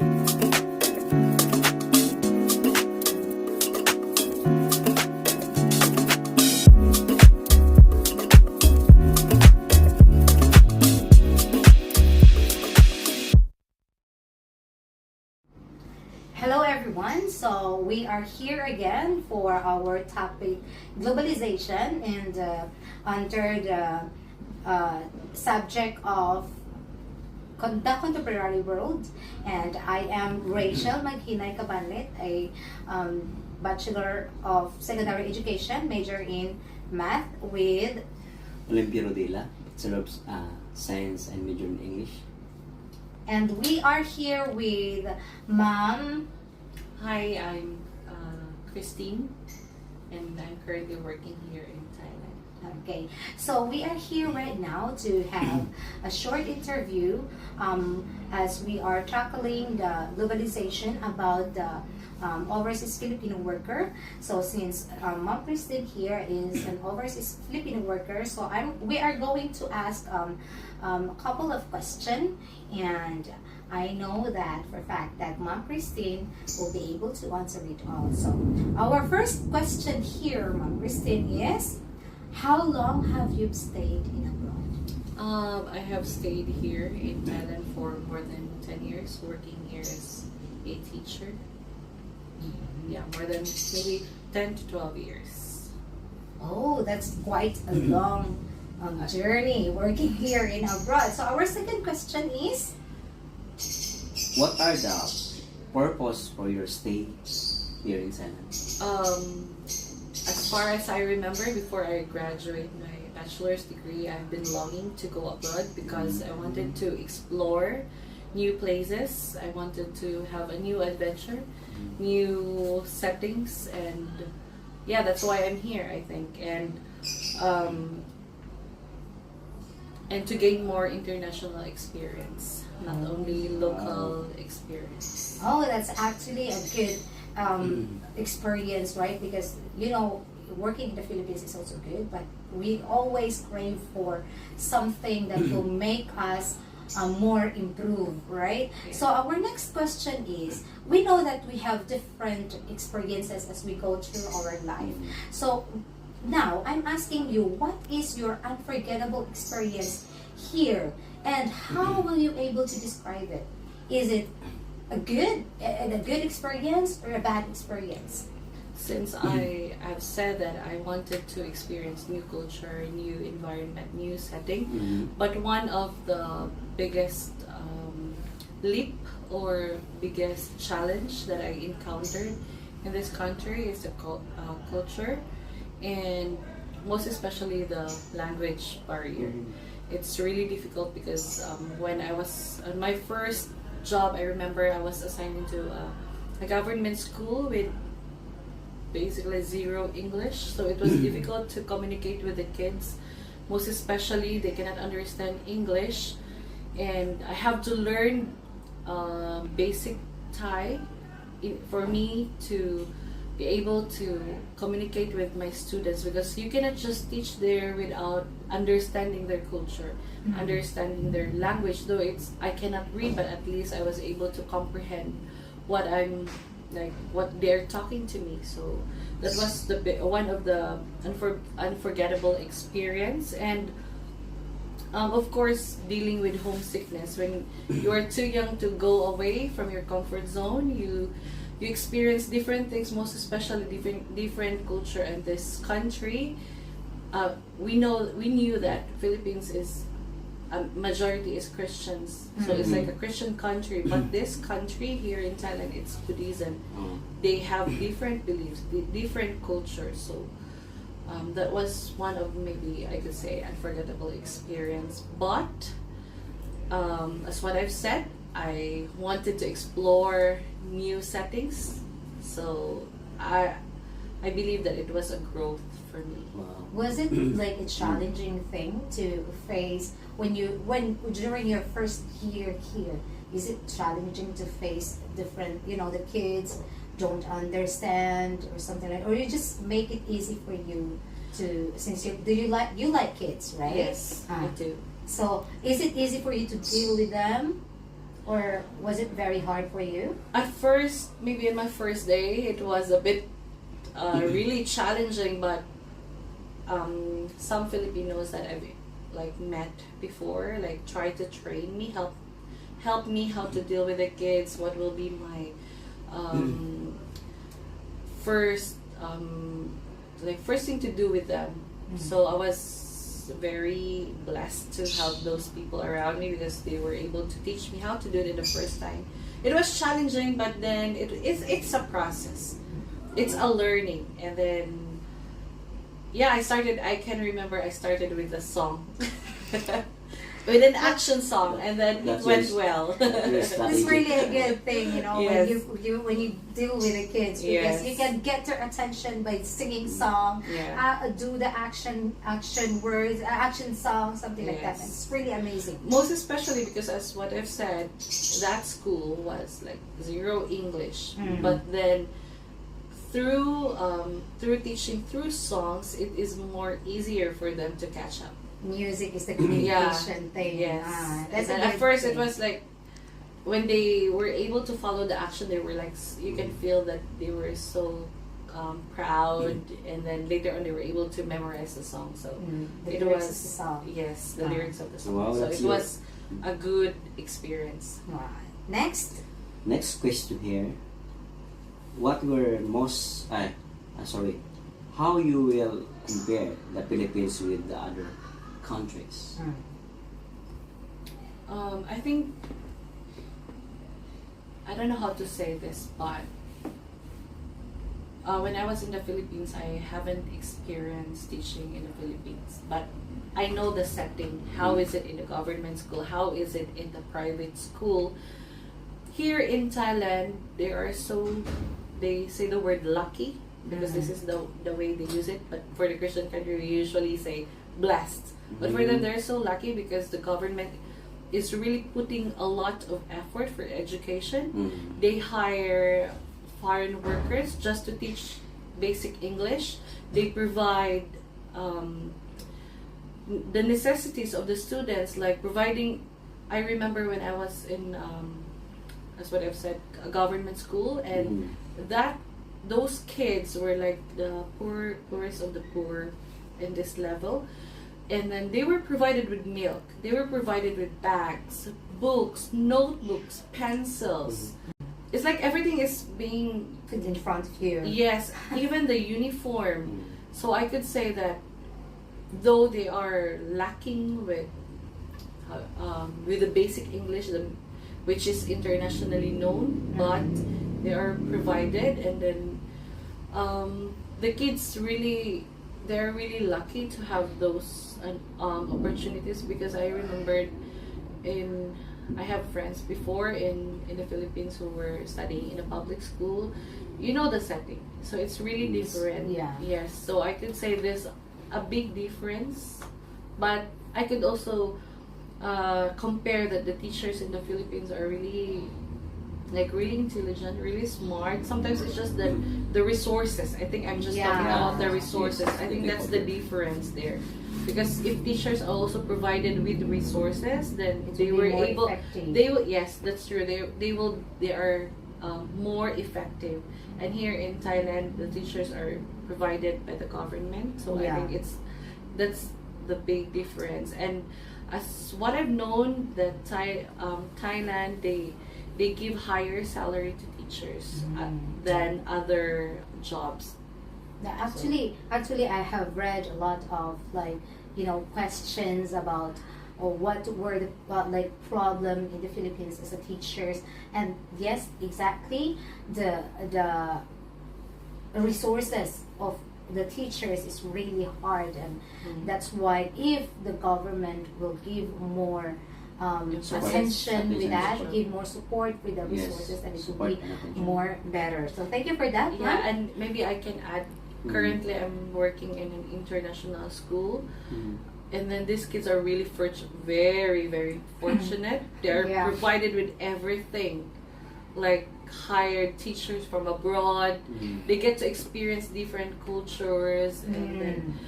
Hello everyone, so we are here again for our topic globalization and under the subject of the contemporary world. And I am Rachel Maghinay Cabanlet, a Bachelor of Secondary Education, major in Math with Olympia Rodela, Bachelor of Science and major in English. and we are here with Ma'am. Hi, I'm Christine, and I'm currently working here in Thailand. Okay, so we are here right now to have a short interview as we are tackling the globalization about the overseas Filipino worker. So since Mom Christine here is an overseas Filipino worker, so we are going to ask a couple of questions, and I know that for a fact that Mom Christine will be able to answer it all. So our first question here, Mom Christine, is how long have you stayed in abroad? I have stayed here in Thailand for more than 10 years, working here as a teacher. Yeah, more than maybe 10 to 12 years. Oh, that's quite a long journey working here in abroad. So our second question is, What are the purpose for your stay here in Thailand? As far as I remember, before I graduate my bachelor's degree, I've been longing to go abroad because I wanted to explore new places. I wanted to have a new adventure, new settings, and yeah, that's why I'm here, I think. And to gain more international experience, not only local experience. oh, that's actually a good experience, right? Because working in the Philippines is also good, but we always crave for something that will make us more improved, right? Yeah. So our next question is, we know that we have different experiences as we go through our life. So now I'm asking you, what is your unforgettable experience here, and how will you able to describe it? Is it a good experience or a bad experience? Since I have said that I wanted to experience new culture, new environment, new setting, but one of the biggest leap or biggest challenge that I encountered in this country is the culture, and most especially the language barrier. It's really difficult because when I was on my first job, I remember I was assigned into a government school with basically zero English, so it was difficult to communicate with the kids. Most especially, they cannot understand English, and I have to learn basic Thai for me to be able to communicate with my students, because you cannot just teach there without understanding their culture, understanding their language. Though I cannot read, but at least I was able to comprehend what what they're talking to me. So that was one of the unforgettable experience. And of course, dealing with homesickness when you are too young to go away from your comfort zone. You experience different things, most especially different culture in this country. We knew that Philippines is majority is Christians, so it's like a Christian country. But this country here in Thailand, it's Buddhism. They have different beliefs, different cultures. So that was one of, maybe I could say, unforgettable experience. But as what I've said, I wanted to explore new settings, so I believe that it was a growth for me. Wow. Was it like a challenging thing to face when during your first year here? Is it challenging to face different, the kids don't understand or something like, or you just make it easy for you to, since you like kids, right? Yes, I do. So is it easy for you to deal with them? Or was it very hard for you? At first, maybe in my first day, it was a bit really challenging, but some Filipinos that I've like met before like try to train me, help me how to deal with the kids, what will be my first first thing to do with them. So I was very blessed to have those people around me because they were able to teach me how to do it in the first time. It was challenging, but then it's a process. It's a learning, and then yeah, I can remember I started with a song. With an action song, and then it went well. It's really a good thing, you know, Yes. when you deal with the kids, because Yes. you can get their attention by singing song, Yeah. do the action words, action song, something like that. Yes. It's really amazing. Most especially because, as what I've said, that school was like zero English, but then through teaching through songs, it is more easier for them to catch up. Music is the communication thing. Yes. That's And a then at good first thing. it was like when they were able to follow the action, they were like you can feel that they were so proud, and then later on they were able to memorize the song. So the it lyrics was of the song. yes, the lyrics of the song. Wow, so that's it was a good experience. Right. Next. Next question here. What were most how you will compare the Philippines with the other countries? I think I don't know how to say this, but when I was in the Philippines, I haven't experienced teaching in the Philippines, but I know the setting. How is it in the government school? How is it in the private school? Here in Thailand, they say the word lucky because this is the way they use it. But for the Christian country, we usually say blessed. But for them, they're so lucky because the government is really putting a lot of effort for education. They hire foreign workers just to teach basic English. They provide the necessities of the students, like providing. I remember when I was in, that's what I've said, a government school, and those kids were like the poorest of the poor in this level. And then they were provided with milk. They were provided with bags, books, notebooks, pencils. It's like everything is being Put in front of you. yes, even the uniform. So I could say that though they are lacking with the basic English, which is internationally known, but they are provided, and then the kids they're really lucky to have those opportunities, because I remembered I have friends before in the Philippines who were studying in a public school. You know the setting, so it's really different. Yeah. Yes, so I could say there's a big difference, but I could also compare that the teachers in the Philippines are really intelligent, really smart. Sometimes it's just the resources. I think I'm just talking about the resources. Yes, I think that's the difference there. Because if teachers are also provided with resources, then It they will were be more able. effective. They will. Yes, that's true. They are more effective. And here in Thailand, the teachers are provided by the government. So I think that's the big difference. And as what I've known, that Thailand, they give higher salary to teachers than other jobs. Actually, I have read a lot of questions about what were the problem in the Philippines as a teachers, and yes, exactly the resources of the teachers is really hard, and that's why if the government will give more attention with that, give more support with the resources, and it will be more better. So thank you for that. Yeah, and maybe I can add. Currently, I'm working in an international school, and then these kids are really very, very fortunate. They're provided with everything, like hired teachers from abroad. They get to experience different cultures, and then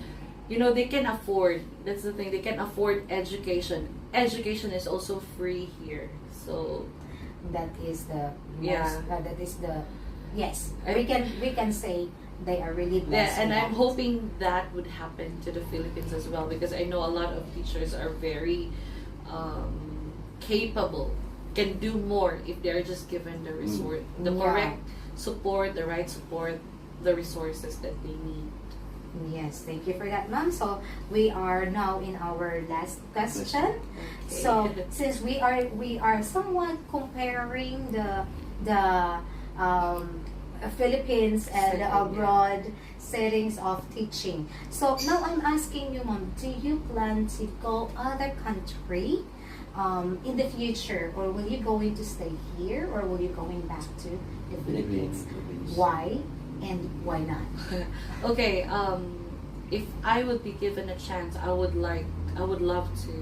they can afford. That's the thing. They can afford education. Education is also free here, so that is the Yeah. that is the yes, we can say they are really Yeah, blessed. and with I'm that. hoping that would happen to the Philippines as well, because I know a lot of teachers are very capable, can do more if they're just given the resource, the Yeah. correct support, the right support, the resources that they need. Yes, thank you for that, ma'am. So we are now in our last question. Okay. So since we are somewhat comparing the Philippines and the Setting, yeah. abroad settings of teaching. So now I'm asking you, ma'am, do you plan to go other country in the future, or will you going to stay here, or will you going back to the Philippines? Philippines. Why and why not? Okay, if I would be given a chance, I would love to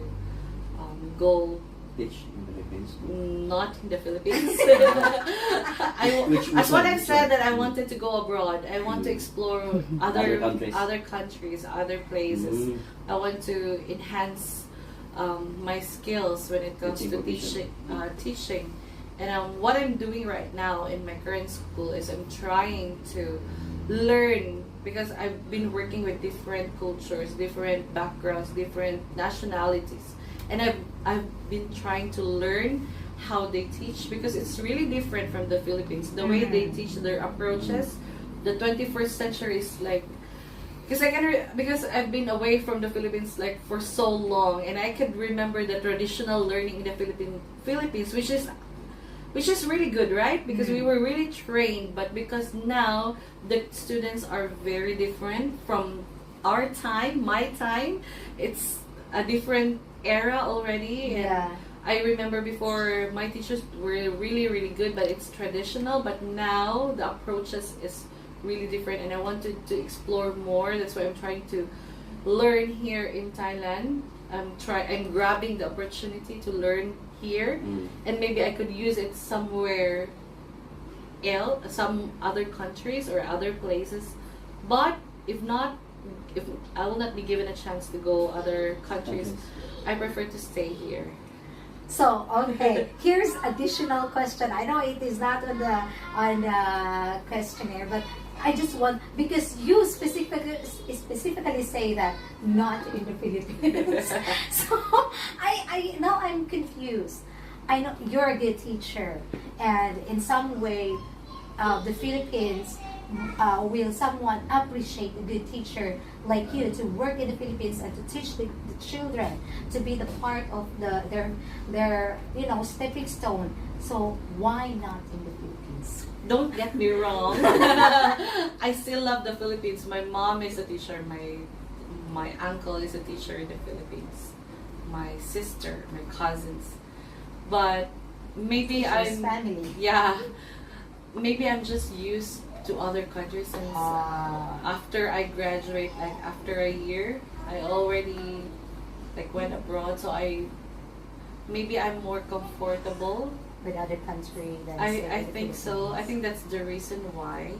go Teach in the Philippines. not in the Philippines. Which That's what one? I've said, that I wanted to go abroad. I want to explore Other other countries. countries, other places. I want to enhance my skills when it comes Teaching to profession. teaching. And what I'm doing right now in my current school is I'm trying to learn, because I've been working with different cultures, different backgrounds, different nationalities, and I've been trying to learn how they teach, because it's really different from the Philippines. The way they teach, their approaches, the 21st century is like, because I've been away from the Philippines like for so long, and I can remember the traditional learning in the Philippines, which is really good, right? Because we were really trained, but because now the students are very different from our time, my time. It's a different era already, and Yeah. I remember before my teachers were really, really good, but it's traditional. But now the approaches is really different, and I wanted to explore more. That's why I'm trying to learn here in Thailand. I'm grabbing the opportunity to learn here, and maybe I could use it somewhere else, some other countries or other places. But if I will not be given a chance to go other countries, I prefer to stay here. So okay, here's additional question. I know it is not on the questionnaire, but I just want, because you specifically say that not in the Philippines. So I now I'm confused. I know you're a good teacher, and in some way, the Philippines will somewhat appreciate a good teacher like you to work in the Philippines and to teach the children, to be the part of their stepping stone. So why not in the Philippines? Don't get me wrong. I still love the Philippines. My mom is a teacher. My uncle is a teacher in the Philippines. My sister, my cousins. But maybe She's I'm family. maybe I'm just used to other countries, since after I graduate, like after a year, I already like went abroad. So maybe I'm more comfortable. With other country than I think so. I think that's the reason why.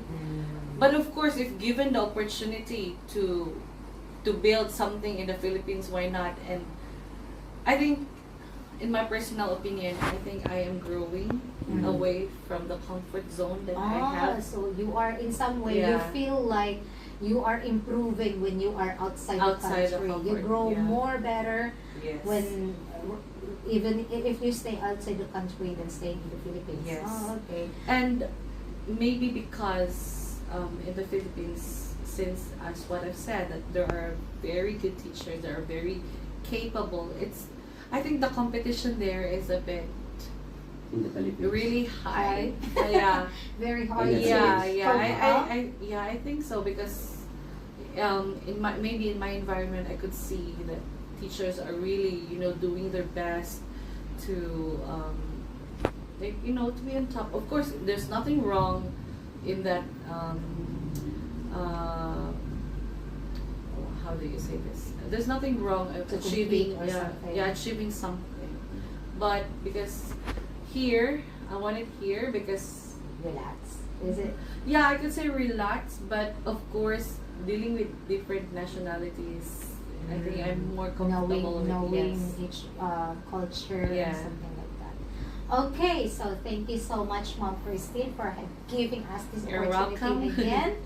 But of course, if given the opportunity to build something in the Philippines, why not? And I think, in my personal opinion, I think I am growing away from the comfort zone that I have. So you are in some way, you Yeah. feel like you are improving when you are outside Outside the the country. You comfort, grow yeah. more better Yes. when, even if you stay outside the country than staying in the Philippines. Yes. Oh, okay. And maybe because in the Philippines, since as what I've said, that there are very good teachers, that are very capable. I think the competition there is a bit In the Philippines. really high. Yeah. Very hard And to that's Yeah, cope up. I think so, because maybe in my environment, I could see that teachers are really doing their best to to be on top. Of course, there's nothing wrong in that. How do you say this? There's nothing wrong of To achieving compete or something. achieving something, but because here I want it here because Relax. Is it? yeah, I could say relax, but of course, dealing with different nationalities, I think I'm more comfortable Knowing with. Yes. each culture Yeah. and something like that. Okay, so thank you so much, Mom Christine, for giving us this You're opportunity welcome. again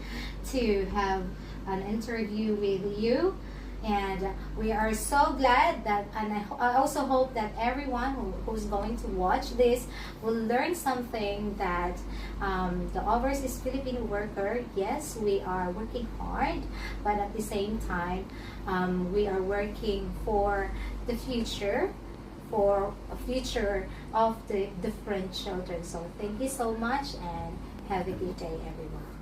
to have an interview with you. And we are so glad that, and I also hope that everyone who's going to watch this will learn something that the overseas Filipino worker, yes, we are working hard, but at the same time, we are working for the future, for a future of the different children. So thank you so much and have a good day, everyone.